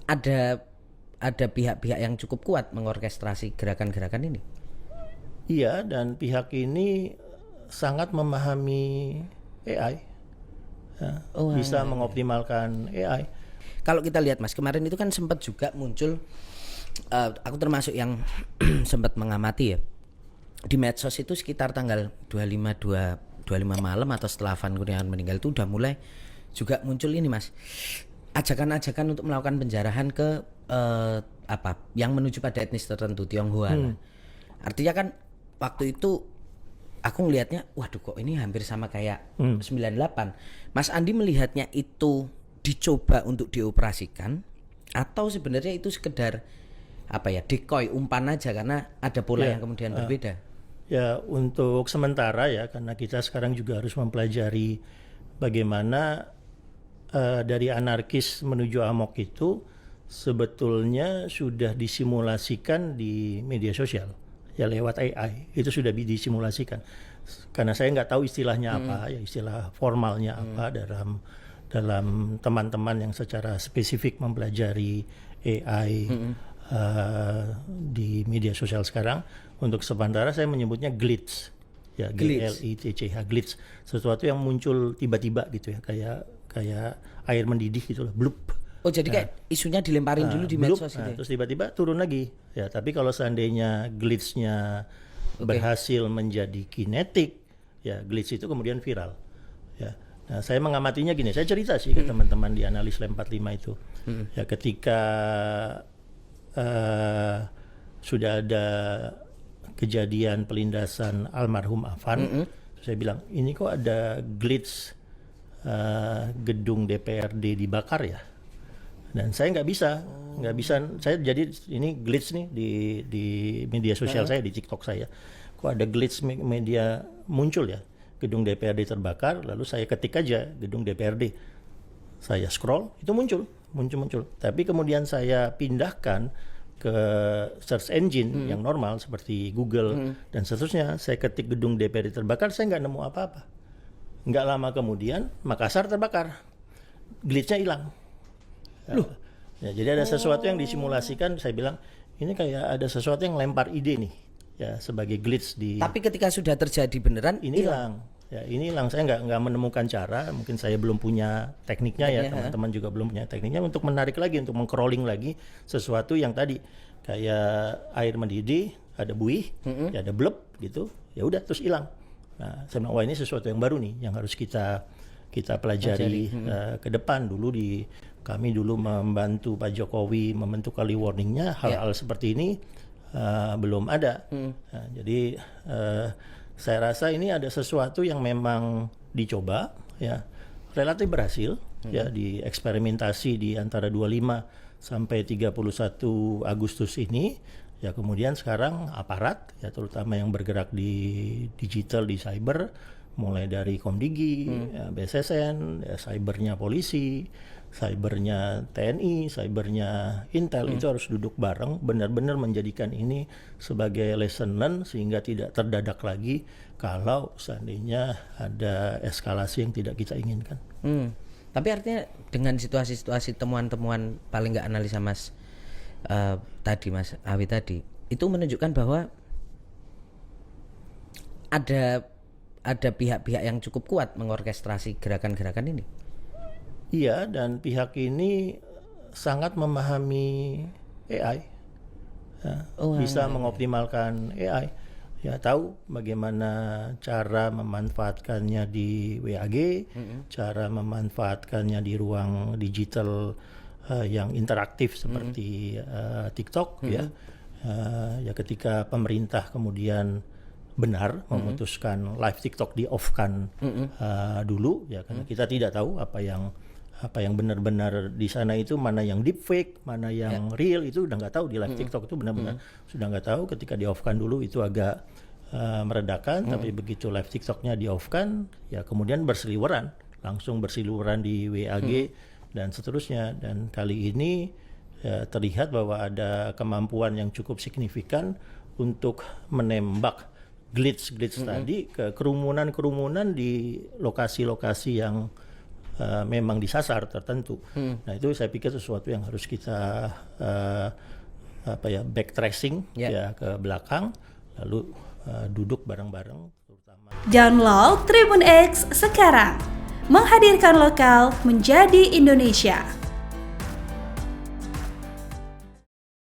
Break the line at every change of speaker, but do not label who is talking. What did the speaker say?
ada pihak-pihak yang cukup kuat mengorkestrasi gerakan-gerakan ini.
Iya, dan pihak ini sangat memahami AI, ya, bisa mengoptimalkan AI.
Kalau kita lihat Mas, kemarin itu kan sempat juga muncul, aku termasuk yang sempat mengamati ya, di medsos itu sekitar tanggal 25 malam atau setelah Van Kurniawan meninggal itu udah mulai juga muncul ini Mas, ajakan-ajakan untuk melakukan penjarahan ke yang menuju pada etnis tertentu, Tionghoa lah. Artinya kan waktu itu aku ngelihatnya, waduh kok ini hampir sama kayak 98. Mas Andi melihatnya itu dicoba untuk dioperasikan atau sebenarnya itu sekedar decoy, umpan aja karena ada pola yang kemudian berbeda?
Ya, untuk sementara ya, karena kita sekarang juga harus mempelajari bagaimana dari anarkis menuju amok itu sebetulnya sudah disimulasikan di media sosial ya, lewat AI itu sudah disimulasikan. Karena saya nggak tahu istilahnya apa ya, istilah formalnya apa dalam teman-teman yang secara spesifik mempelajari AI di media sosial sekarang. Untuk sementara saya menyebutnya glitch ya, glitch, glitch, sesuatu yang muncul tiba-tiba gitu ya, kayak air mendidih gitu loh, blup.
Oh, jadi kayak isunya dilemparin dulu di medsos gitu.
Terus tiba-tiba turun lagi. Ya, tapi kalau seandainya glitch-nya berhasil menjadi kinetik, ya glitch itu kemudian viral. Ya. Nah, saya mengamatinya gini, saya cerita sih ke teman-teman di Analis Lem 45 itu. Ya, ketika sudah ada kejadian pelindasan almarhum Afan, saya bilang, ini kok ada glitch gedung DPRD dibakar ya. Dan saya nggak bisa, saya jadi ini glitch nih di media sosial saya, di TikTok saya. Kok ada glitch media muncul ya, gedung DPRD terbakar, lalu saya ketik aja gedung DPRD, saya scroll, itu muncul. Tapi kemudian saya pindahkan ke search engine yang normal seperti Google dan seterusnya, saya ketik gedung DPRD terbakar, saya nggak nemu apa-apa. Nggak lama kemudian Makassar terbakar, glitchnya hilang. Ya, jadi ada sesuatu yang disimulasikan. Saya bilang ini kayak ada sesuatu yang lempar ide nih ya, sebagai glitch di.
Tapi ketika sudah terjadi beneran
ini hilang. Ya, ini hilang. Saya nggak menemukan cara. Mungkin saya belum punya tekniknya ya, teman-teman juga belum punya tekniknya untuk menarik lagi, untuk meng-crawling lagi sesuatu yang tadi kayak air mendidih, ada buih, ya ada blub gitu. Ya udah terus hilang. Nah, saya bilang, wah ini sesuatu yang baru nih yang harus kita pelajari ke depan. Kami dulu membantu Pak Jokowi membentuk early warningnya, hal-hal seperti ini belum ada. Nah, jadi saya rasa ini ada sesuatu yang memang dicoba ya, relatif berhasil ya, dieksperimentasi di antara 25 sampai 31 Agustus ini. Ya, kemudian sekarang aparat ya, terutama yang bergerak di digital, di cyber, mulai dari Komdigi, ya, BSSN, ya, cybernya polisi, cybernya TNI, cybernya Intel, itu harus duduk bareng, benar-benar menjadikan ini sebagai lesson learn sehingga tidak terdadak lagi kalau seandainya ada eskalasi yang tidak kita inginkan.
Tapi artinya dengan situasi-situasi temuan-temuan paling nggak analisa Mas tadi, Mas Awi tadi, itu menunjukkan bahwa ada pihak-pihak yang cukup kuat mengorkestrasi gerakan-gerakan ini.
Iya, dan pihak ini sangat memahami AI, ya, bisa mengoptimalkan AI, ya, tahu bagaimana cara memanfaatkannya di WAG, cara memanfaatkannya di ruang digital yang interaktif seperti TikTok, ya ketika pemerintah kemudian benar memutuskan live TikTok di off-kan dulu, ya, karena kita tidak tahu apa yang benar-benar di sana itu, mana yang deepfake, mana yang real, itu udah nggak tahu di live TikTok itu benar-benar sudah nggak tahu. Ketika di off-kan dulu itu agak meredakan, tapi begitu live TikToknya di off-kan, ya kemudian langsung berseliweran di WAG dan seterusnya. Dan kali ini terlihat bahwa ada kemampuan yang cukup signifikan untuk menembak glitch tadi ke kerumunan di lokasi-lokasi yang memang disasar tertentu. Nah itu saya pikir sesuatu yang harus kita backtracing ya ke belakang, lalu duduk bareng-bareng.
Download Tribun X sekarang, menghadirkan lokal menjadi Indonesia.